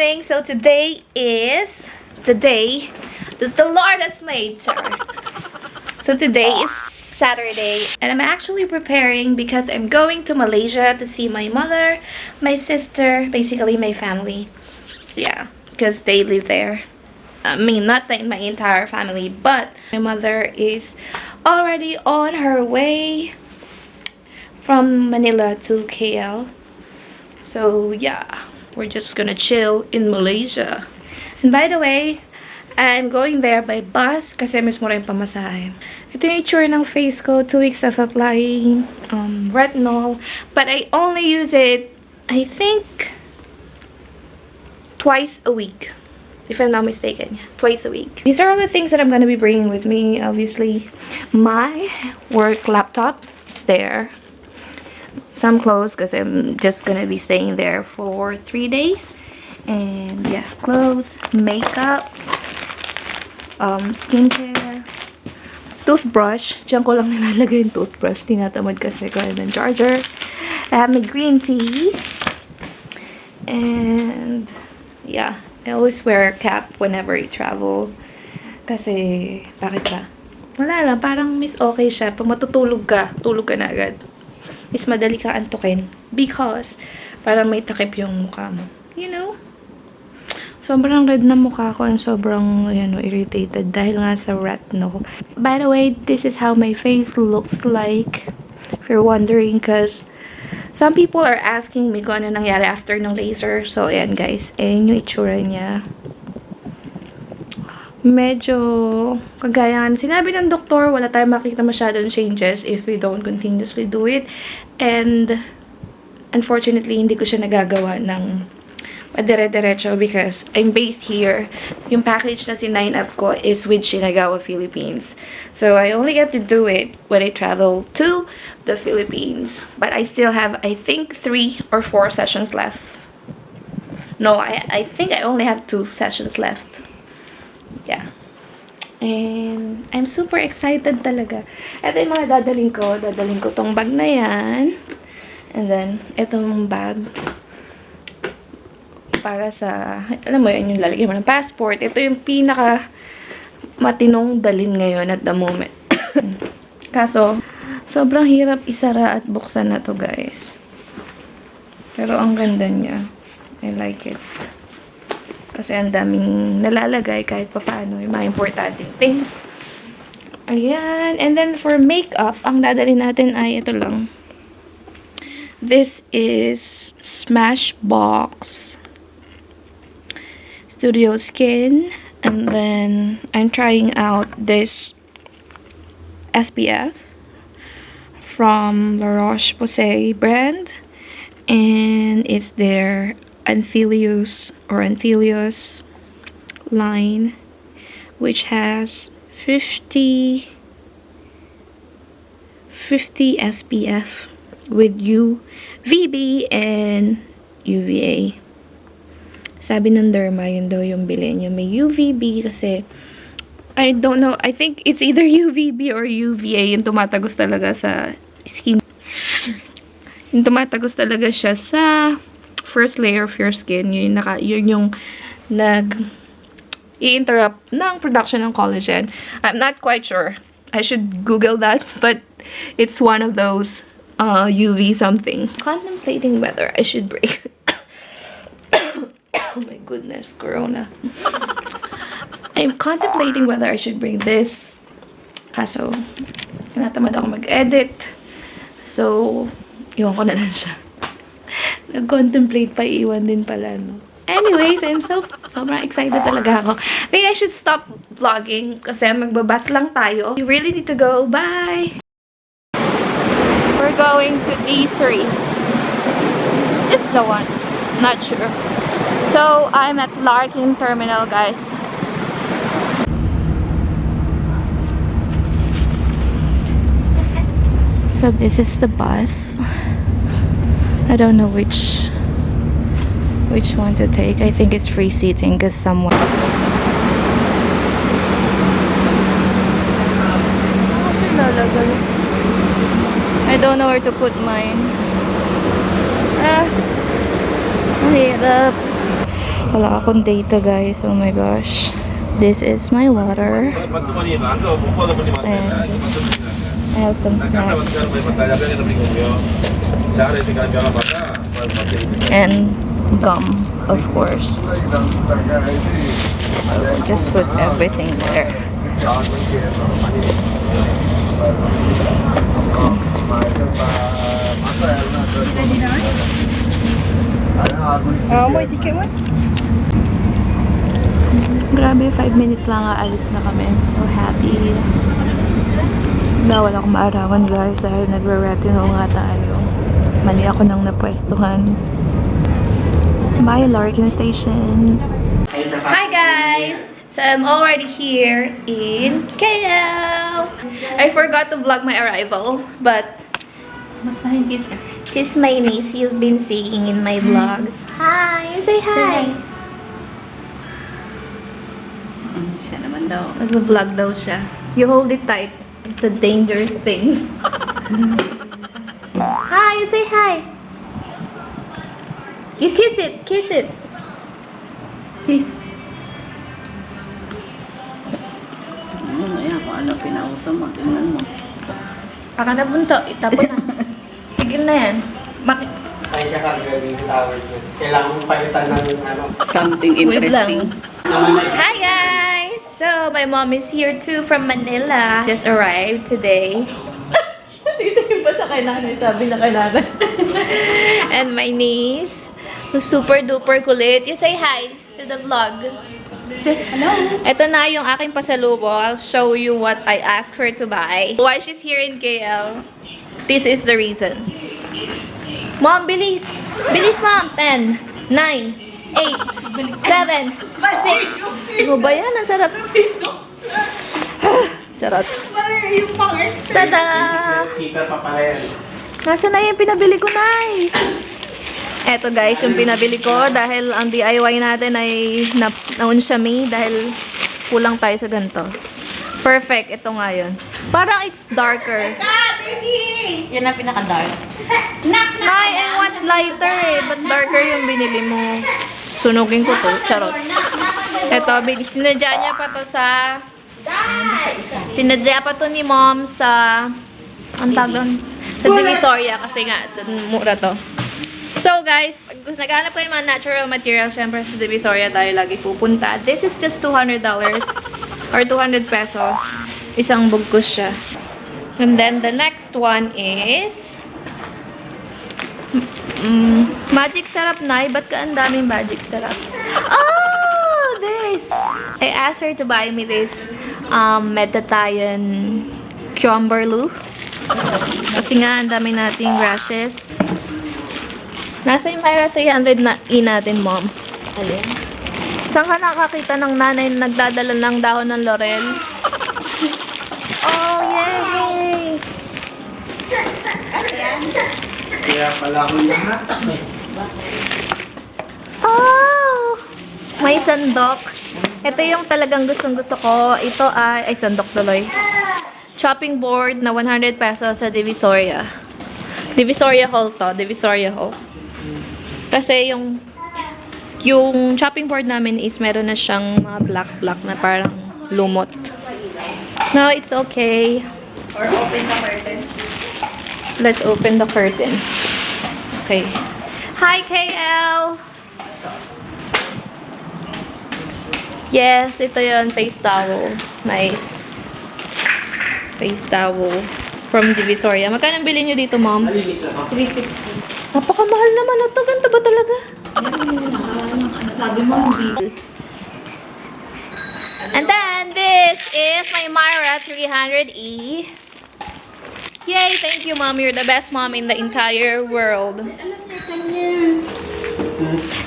morning. So today is the day that the Lord has made. So today is Saturday and I'm actually preparing because I'm going to Malaysia to see my mother, my sister, basically my family. Yeah, because they live there. I mean, not my entire family, but my mother is already on her way from Manila to KL. So yeah, we're just gonna chill in Malaysia. And by the way, I'm going there by bus kasi mas mura yung pamasahe. Ito yung itsura ng face ko. 2 weeks of applying retinol. But I only use it, I think, twice a week. If I'm not mistaken. Twice a week. These are all the things that I'm gonna be bringing with me. Obviously, my work laptop. It's there. Some clothes because I'm just gonna be staying there for 3 days. And yeah, clothes, makeup, skincare, toothbrush. Diyan ko lang nilalagay yung toothbrush. Tinatamad kasi ko ng charger. I have my green tea. And yeah, I always wear a cap whenever I travel. Kasi, bakit ba? Wala lang, parang miss okay siya. Pag matutulog ka, tulog ka na agad. Is madali ka antukin because parang may takip yung mukha mo. You know? Sobrang red na mukha ko and sobrang irritated dahil nga sa retinol. By the way, this is how my face looks like. If you're wondering, because some people are asking me kung ano nangyari after ng laser. So, ayan guys. Ayan yung itsura niya. Medyo kagaya sinabi ng doktor, wala tayong makikita masyadong changes if we don't continuously do it. And unfortunately, hindi ko siya nagagawa ng dire-diretso because I'm based here. Yung package na sinign up ko is with Shinagawa, Philippines. So I only get to do it when I travel to the Philippines. But I still have, I think, 3 or 4 sessions left. No, I think I only have 2 sessions left. Yeah. And I'm super excited talaga. Ito yung mga dadaling ko. Dadaling ko tong bag na yan. And then, itong bag. Para sa, alam mo yun, yung lalagyan mo ng passport. Ito yung pinaka matinong dalin ngayon at the moment. Kaso, sobrang hirap isara at buksan na to guys. Pero ang ganda niya. I like it. Kasi ang daming nalalagay kahit papaano yung mga importanting things. Ayan. And then for makeup, ang dadalhin natin ay ito lang. This is Smashbox Studio Skin. And then I'm trying out this SPF from La Roche-Posay brand. And it's their Anthelios line, which has 50 SPF with UVB and UVA. Sabi ng derma, yun daw yung bilhin niya. May UVB kasi I don't know, I think it's either UVB or UVA yung tumatagos talaga sa skin. Yung tumatagos talaga siya sa first layer of your skin. Yun yung i-interrupt ng production ng collagen. I'm not quite sure. I should Google that, but it's one of those UV something. Contemplating whether I should break. Oh my goodness, Corona. I'm contemplating whether I should bring this. Kaso, natamad ako mag-edit. So, iwan ko na lang siya. Nag-contemplate pa, iwan din pala, no? Anyways, I'm sobrang excited talaga ako. Maybe I should stop vlogging kasi magbabas lang tayo. We really need to go. Bye! We're going to D3. Is this the one? Not sure. So, I'm at Larkin Terminal, guys. So, this is the bus. I don't know which one to take. I think it's free seating because someone. I don't know where to put mine. Ang hirap. Wala akong data, guys. Oh my gosh. This is my water. And I have some snacks. And gum, of course. I'll just put everything there. Grabe, 5 minutes lang aalis na kami. I'm so happy. Bawal akong maarawan, guys, dahil nagre-retinol nga tayo. Mali ako nang napwestuhan. Bye, Larkin Station. Hi, guys! So, I'm already here in KL. I forgot to vlog my arrival, but she's my niece you've been seeing in my vlogs. Hi! Say hi! Siya naman daw. Nag-vlog daw siya. You hold it tight. It's a dangerous thing. Hi! You say hi! You kiss it! Kiss it! Kiss. Ano mo yan? Kung ano pinauso mo, tingnan mo. Aka na bunso, itapon na. Tigil na yan. Bakit? Ay, kakagawin yung tower ko. Kailangan mong palitan ng ano. Something Wait interesting. Hi guys! So, my mom is here too from Manila. Just arrived today. Titingin pa siya kay nanay. Sabi na kay nanay. And my niece, who's super duper kulit. You say hi to the vlog. Say, hello. Ito na yung aking pasalubong. I'll show you what I asked her to buy. Why she's here in KL. This is the reason. Mom, bilis! Bilis, Mom! 10, 9, 8, 7, 6. Ano ba yan? Ang sarap. Charot. Tada! Sita pa pala yan. Nasaan na yung pinabili ko, Nay? Eto guys, yung pinabili ko dahil ang DIY natin ay na-unsyami dahil kulang tayo sa ganito. Perfect. Ito nga yun. Parang it's darker. Yan ang pinaka-dark. Nay, I want lighter eh. But darker yung binili mo. Sunugin ko to. Charot. Ito, sinadya niya pa to sa... Sinadya pa to ni Mom sa... Ang tawag doon? Sa Divisoria kasi nga, mura to. So guys, pag naghanap kayo ng mga natural materials, syempre sa Divisoria tayo lagi pupunta. This is just $200 or 200 pesos. Isang bugkos siya. And then the next one is magic syrup, Nay. Ba't ka ang daming magic syrup? Oh, this! I asked her to buy me this Mediterranean Crumberloo. Kasi nga, ang dami nating rashes. Nasa yung Myra 300 na natin, Mom. Alin? Saan ka nakakita ng nanay na nagdadala ng dahon ng laurel? Oh, yay! Kaya pala akong nahatak eh. Oh! May sandok. Ito yung talagang gustong-gusto ko. Ito ay sandok tuloy. Chopping board na 100 pesos sa Divisoria. Divisoria Hall to. Divisoria Hall. Kasi yung chopping board namin is meron na siyang mga black na parang lumot. No, it's okay. Or open the curtain. Let's open the curtain. Okay. Hi, KL! Yes, ito yun. Face towel. Nice. Face towel from Divisoria. Magkano bilhin nyo dito, Mom? Malinis na ako. 350. Napakamahal naman ito. Ganda ba talaga? Ano sabi mo? Hindi. And then, this is my Myra 300E. Yay! Thank you, Mom. You're the best mom in the entire world.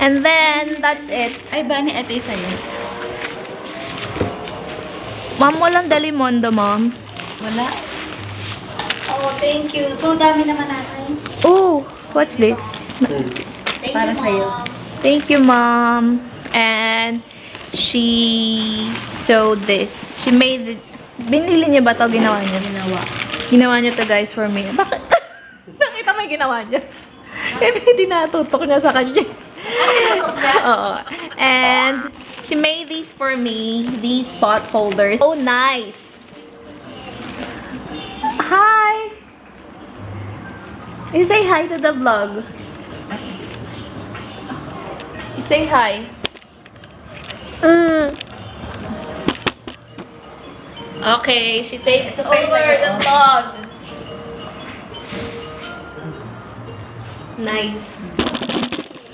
And then, that's it. Ay, bani ate sa'yo. Mom, walang Dalimondo, Mom. Wala. Oh, thank you. So, dami naman natin. Ooh, what's this? Para sa'yo. Thank you, Mom. And she sewed this. She made it. Binili niya ba ito? Ginawa niya? Ginawa niya to, guys, for me. Bakit? Nakita mo yung ginawa niya? Kaya hindi natutok niya sa kanya. Oo. And she made these for me, these pot holders. Oh, nice. Hi. You say hi to the vlog. You say hi. Okay, she takes over the vlog. Nice.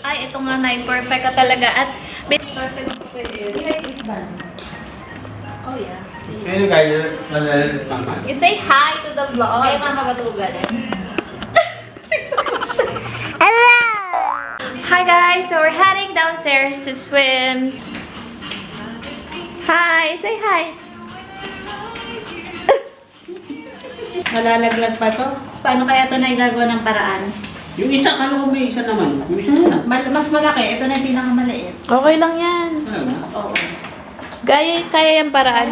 Ay, ito nga na, perfect ka talaga. At Oh, yeah. Ano kaya malalit mama? you say hi to the vlog. Okay, mga kabatugan eh. Hi guys, so we're heading downstairs to swim. Hi, say hi. Malalaglag pa to. Paano kaya ito na igagawa ng paraan? Yung isa, kala ko may isa naman. Yung isa na. Mas malaki. Ito na yung pinakamaliit. Okay lang yan. Ano na? Oo. Kaya yung paraan.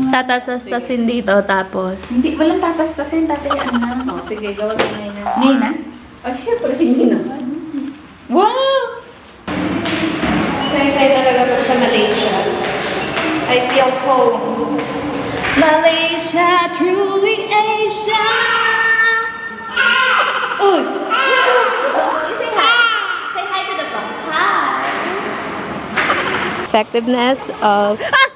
Tatatas-tasin dito, tapos. Hindi, walang tatastasin. Tatayaan na. Oo, sige, gawa ko ngayon na. Ngayon na? Ay, syempre, hindi naman. Wow! Say talaga to sa Malaysia. I feel home. Malaysia, truly Asia. Uy! You say hi. Say hi to the vlog. Hi. Effectiveness of... Ah!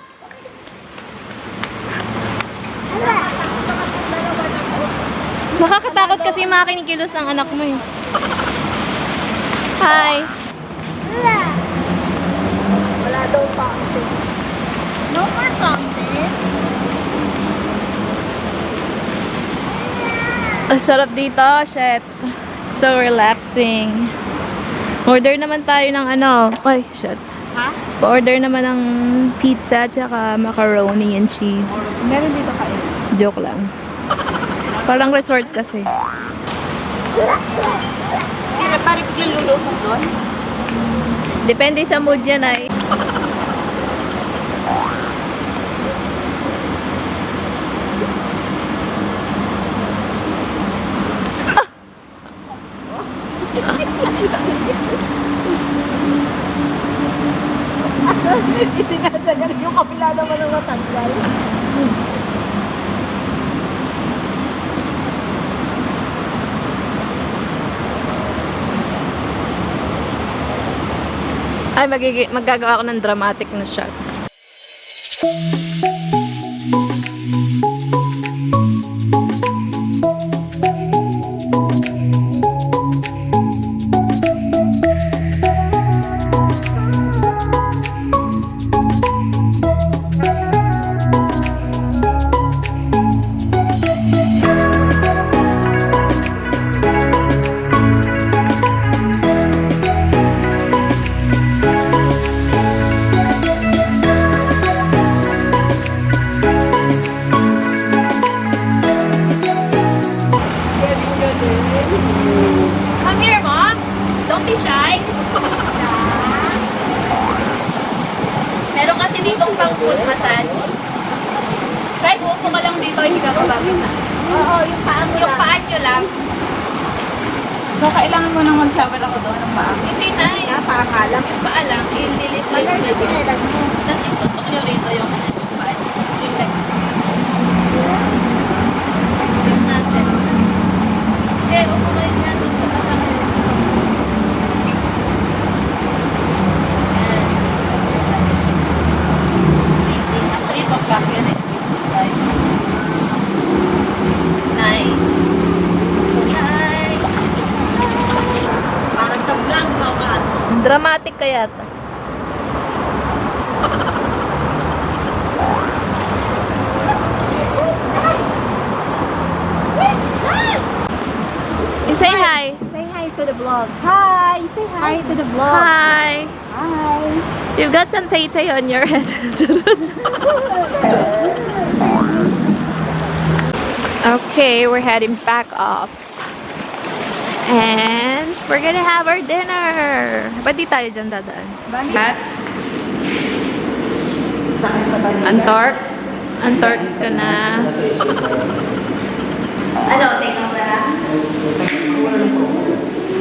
Nakakatakot kasi yung mga kinikilos ng anak mo eh. Hi. Wala daw fountain. No more fountain? Ang sarap dito, shit. So relaxing. Order naman tayo ng ano. Ay, shit. Ha? Pa-order naman ng pizza tsaka macaroni and cheese. Meron dito kayo. Joke lang. Parang resort kasi. Hindi na, parang biglang lulusok doon. Depende sa mood yan ay. Itinasagan yung kapila naman ang natanggal. Ay, magagawa ako ng dramatic na shots. Come here, Mom. Don't be shy. Meron kasi ditong pang foot massage. Kahit upo ka lang dito, hindi ka mababasa. Oo, yung paa mo Yung lang. paa nyo lang. So, kailangan mo nang mag-shower ako doon ng paa. Hindi na eh. Paa ka lang. Yung paa lang, ililit lang Maganda nyo. chinelas mo. Tapos itutok nyo rito yung ano, yung paa nyo. Yung legs. Yung muscle. Hindi, upo kayo dyan. Sa kasama nyo. Easy. Actually, pag-back yun eh. Nice. Nice. Para sa vlog, no, ka. Dramatic kaya to. You say hi. Say hi to the vlog. Hi! Say hi to the vlog. Hi. Hi! You've got some tay-tay on your head. Okay, we're heading back up. And we're gonna have our dinner. Ba't di tayo dyan dadaan? At Sakit sa balikat. Antorks. Antorks ka na. Ano, tingnan mo na.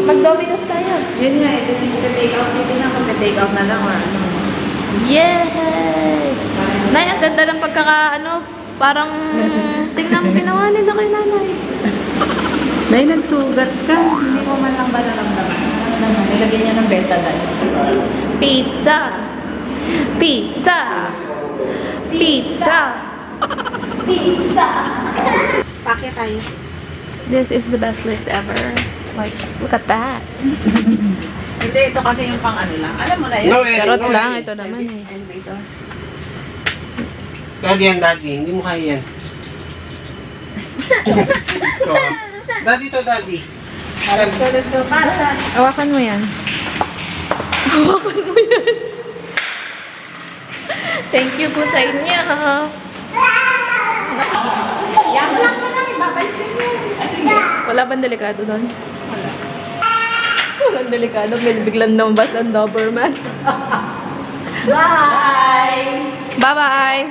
Mag-Domino's tayo. Yun nga, take out. Hindi na mag-take out na lang or ano. Yay! Nay, ang ganda ng parang tingnan mo ginawa nila kay nanay. Nay, nagsugat ka. Hindi mo man lang ba naramdaman? Nilagyan niya ng betadine. Pizza! Pizza! Pizza! Pizza! Pakya tayo. This is the best list ever. Like, look at that. Hindi, ito kasi yung pang ano lang. Alam mo na yun. No, Charot lang, ito naman eh. Daddy yan, daddy. Hindi mo kaya yan. Ito. Daddy to, daddy. Let's go. Para. Hawakan mo yan. Hawakan mo yan. Thank you po sa inyo. Yan lang ka na. Babalik din yan. Wala bang delikado doon? Wala. Walang delikado. May biglang numbas ang Doberman. Bye! Bye-bye!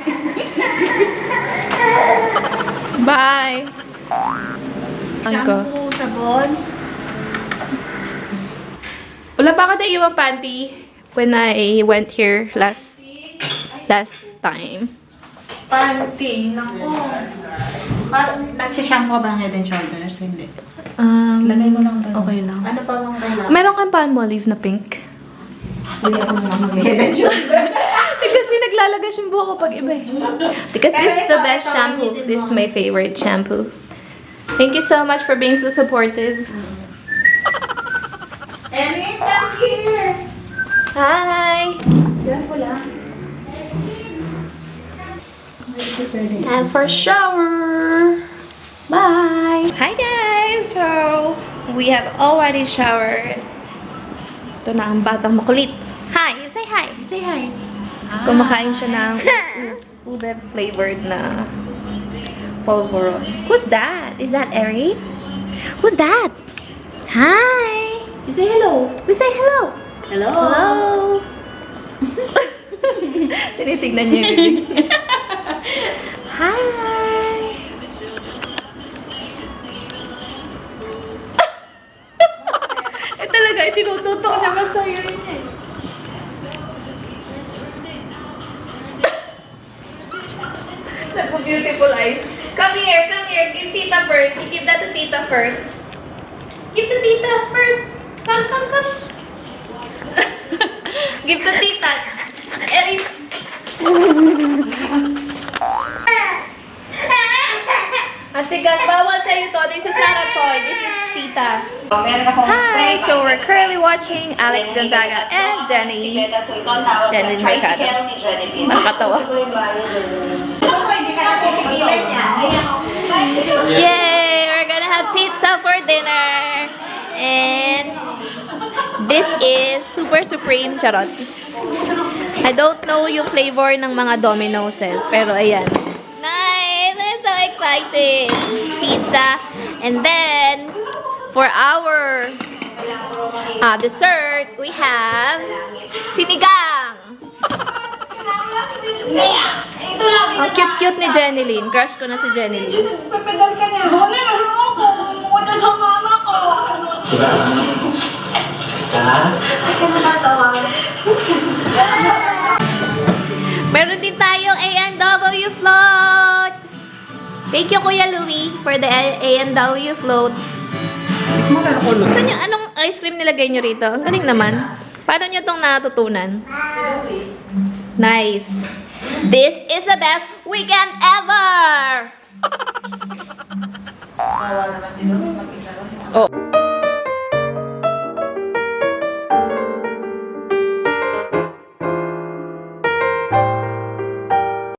Bye! Shampoo, sabon. Wala pa ako na iwang panty when I went here last time. Panty. Naku. Nagsishampoo ka ba ng Head and Shoulders? Hindi. Lagay mo lang doon. Okay lang. Ano pa bang kailangan? Meron kang palmolive na pink. Sige ako mga mag-Head and Shoulders. Kasi naglalagas yung buhok ko pag iba eh. Because this is the best shampoo. This is my favorite shampoo. Thank you so much for being so supportive. Erin, come here! Hi! Diyan po lang. Time for shower. Bye. Hi guys. So we have already showered. Ito na ang batang makulit. Hi. Say hi. Say hi. Kumakain siya ng ube flavored na polvoron. Who's that? Is that Erin? Who's that? Hi. You say hello. We say hello. Hello. Hello. Tinitignan niya yung bibig. Hi! Talaga, tinututok naman sa'yo yun eh. Nagpo-beautiful eyes. Come here, come here. Give tita first. You give that to tita first. Give to tita first. Come, come, come. Give to tita. Eric. Atigas, bawal sa'yo to. This is not a toy. This is tita's. Hi! So we're currently watching Alex Gonzaga and Jenny. Jenny Mercado. Nakakatawa. Yay! We're gonna have pizza for dinner. And this is Super Supreme Charot. I don't know yung flavor ng mga Domino's eh. Pero ayan. Nice! I'm so excited! Pizza. And then, for our dessert, we have sinigang. Ang cute-cute ni Jenilyn. Crush ko na si Jenilyn. Papadal ka na. Wala na ako. Pumunta sa mama ko. Meron din tayong A&W float. Thank you, Kuya Louie, for the A&W float. Saan yung anong ice cream nilagay nyo rito? Ang galing naman. Paano nyo itong natutunan? Nice. This is the best weekend ever! Kawa naman si Rose mag-isa.